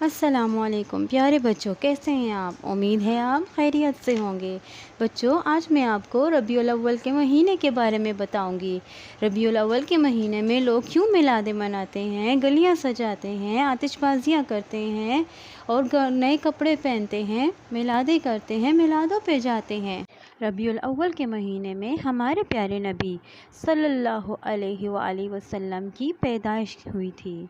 السلام علیکم پیارے بچوں، کیسے ہیں آپ؟ امید ہے آپ خیریت سے ہوں گے۔ بچوں، آج میں آپ کو ربیع الاول کے مہینے کے بارے میں بتاؤں گی۔ ربیع الاول کے مہینے میں لوگ کیوں میلادیں مناتے ہیں، گلیاں سجاتے ہیں، آتش بازیاں کرتے ہیں اور نئے کپڑے پہنتے ہیں، میلادیں کرتے ہیں، میلادوں پہ جاتے ہیں۔ ربیع الاول کے مہینے میں ہمارے پیارے نبی صلی اللہ علیہ وآلہ وسلم کی پیدائش ہوئی تھی۔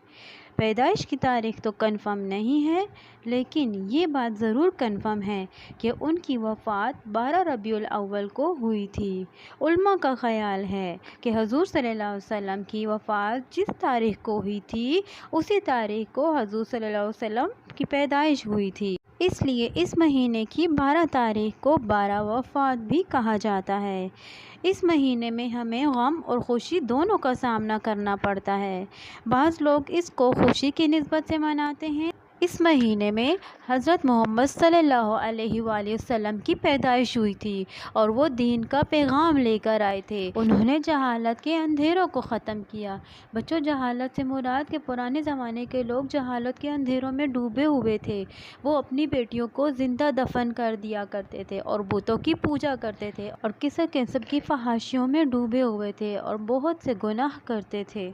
پیدائش کی تاریخ تو کنفرم نہیں ہے، لیکن یہ بات ضرور کنفرم ہے کہ ان کی وفات 12 ربیع الاول کو ہوئی تھی۔ علماء کا خیال ہے کہ حضور صلی اللہ علیہ وسلم کی وفات جس تاریخ کو ہوئی تھی، اسی تاریخ کو حضور صلی اللہ علیہ وسلم کی پیدائش ہوئی تھی۔ اس لیے اس مہینے کی 12 تاریخ کو 12 وفات بھی کہا جاتا ہے۔ اس مہینے میں ہمیں غم اور خوشی دونوں کا سامنا کرنا پڑتا ہے۔ بعض لوگ اس کو خوشی کی نسبت سے مناتے ہیں۔ اس مہینے میں حضرت محمد صلی اللہ علیہ وآلہ وسلم کی پیدائش ہوئی تھی اور وہ دین کا پیغام لے کر آئے تھے۔ انہوں نے جہالت کے اندھیروں کو ختم کیا۔ بچوں، جہالت سے مراد کہ پرانے زمانے کے لوگ جہالت کے اندھیروں میں ڈوبے ہوئے تھے۔ وہ اپنی بیٹیوں کو زندہ دفن کر دیا کرتے تھے اور بتوں کی پوجا کرتے تھے اور کسی قسم کی فحاشیوں میں ڈوبے ہوئے تھے اور بہت سے گناہ کرتے تھے۔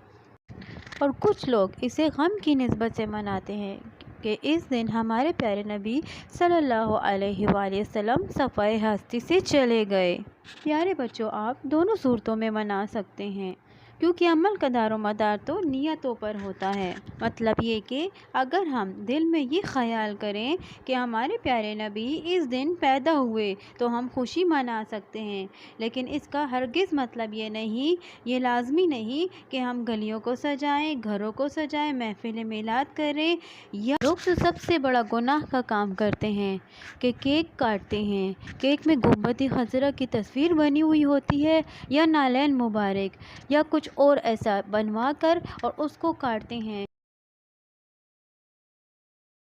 اور کچھ لوگ اسے غم کی نسبت سے مناتے ہیں کہ اس دن ہمارے پیارے نبی صلی اللہ علیہ وآلہ وسلم صفحہ ہستی سے چلے گئے۔ پیارے بچوں، آپ دونوں صورتوں میں منا سکتے ہیں، کیونکہ عمل کا دار و مدار تو نیتوں پر ہوتا ہے۔ مطلب یہ کہ اگر ہم دل میں یہ خیال کریں کہ ہمارے پیارے نبی اس دن پیدا ہوئے تو ہم خوشی منا سکتے ہیں، لیکن اس کا ہرگز مطلب یہ نہیں، یہ لازمی نہیں کہ ہم گلیوں کو سجائیں، گھروں کو سجائیں، محفل میلاد کریں، یا لوگ تو سب سے بڑا گناہ کا کام کرتے ہیں کہ کیک کاٹتے ہیں۔ کیک میں گنبد خضرا کی تصویر بنی ہوئی ہوتی ہے یا نالین مبارک یا کچھ اور ایسا بنوا کر اور اس کو کاٹتے ہیں۔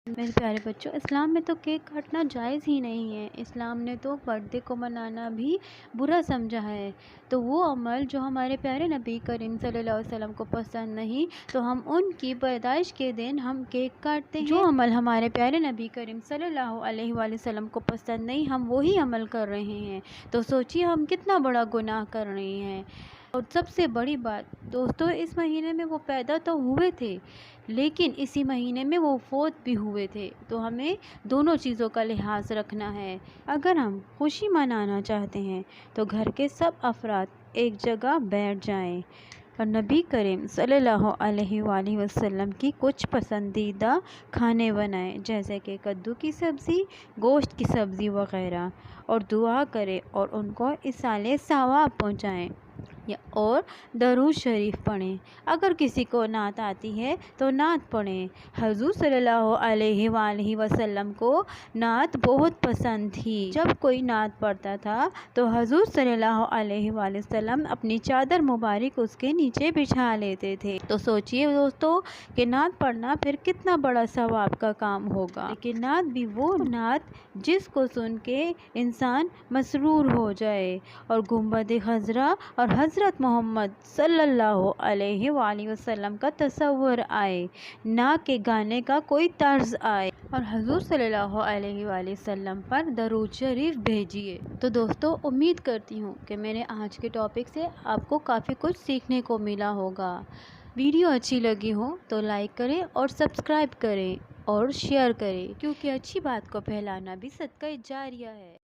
میرے پیارے بچوں، اسلام میں تو کیک کاٹنا جائز ہی نہیں ہے۔ اسلام نے تو برتھ ڈے کو منانا بھی برا سمجھا ہے۔ تو وہ عمل جو ہمارے پیارے نبی کریم صلی اللہ علیہ وسلم کو پسند نہیں، تو ہم ان کی پیدائش کے دن ہم کیک کاٹتے ہیں۔ جو عمل ہمارے پیارے نبی کریم صلی اللہ علیہ وآلہ وسلم کو پسند نہیں، ہم وہی عمل کر رہے ہیں، تو سوچیے ہم کتنا بڑا گناہ کر رہے ہیں۔ اور سب سے بڑی بات دوستو، اس مہینے میں وہ پیدا تو ہوئے تھے، لیکن اسی مہینے میں وہ فوت بھی ہوئے تھے، تو ہمیں دونوں چیزوں کا لحاظ رکھنا ہے۔ اگر ہم خوشی منانا چاہتے ہیں تو گھر کے سب افراد ایک جگہ بیٹھ جائیں اور نبی کریم صلی اللہ علیہ وآلہ وسلم کی کچھ پسندیدہ کھانے بنائیں، جیسے کہ کدو کی سبزی، گوشت کی سبزی وغیرہ، اور دعا کریں اور ان کو ایصال ثواب پہنچائیں اور درود شریف پڑھیں۔ اگر کسی کو نعت آتی ہے تو نعت پڑھیں۔ حضور صلی اللہ علیہ وآلہ وسلم کو نعت بہت پسند تھی۔ جب کوئی نعت پڑھتا تھا تو حضور صلی اللہ علیہ وآلہ وسلم اپنی چادر مبارک اس کے نیچے بچھا لیتے تھے۔ تو سوچئے دوستو کہ نعت پڑھنا پھر کتنا بڑا ثواب کا کام ہوگا۔ لیکن نعت بھی وہ نعت جس کو سن کے انسان مسرور ہو جائے اور گنبد خضرا اور حضرت محمد صلی اللہ علیہ وآلہ وسلم کا تصور آئے، نہ کہ گانے کا کوئی طرز آئے، اور حضور صلی اللہ علیہ وآلہ وسلم پر درود شریف بھیجیے۔ تو دوستو، امید کرتی ہوں کہ میرے آج کے ٹاپک سے آپ کو کافی کچھ سیکھنے کو ملا ہوگا۔ ویڈیو اچھی لگی ہو تو لائک کریں اور سبسکرائب کریں اور شیئر کریں، کیونکہ اچھی بات کو پھیلانا بھی صدقہ جاریہ ہے۔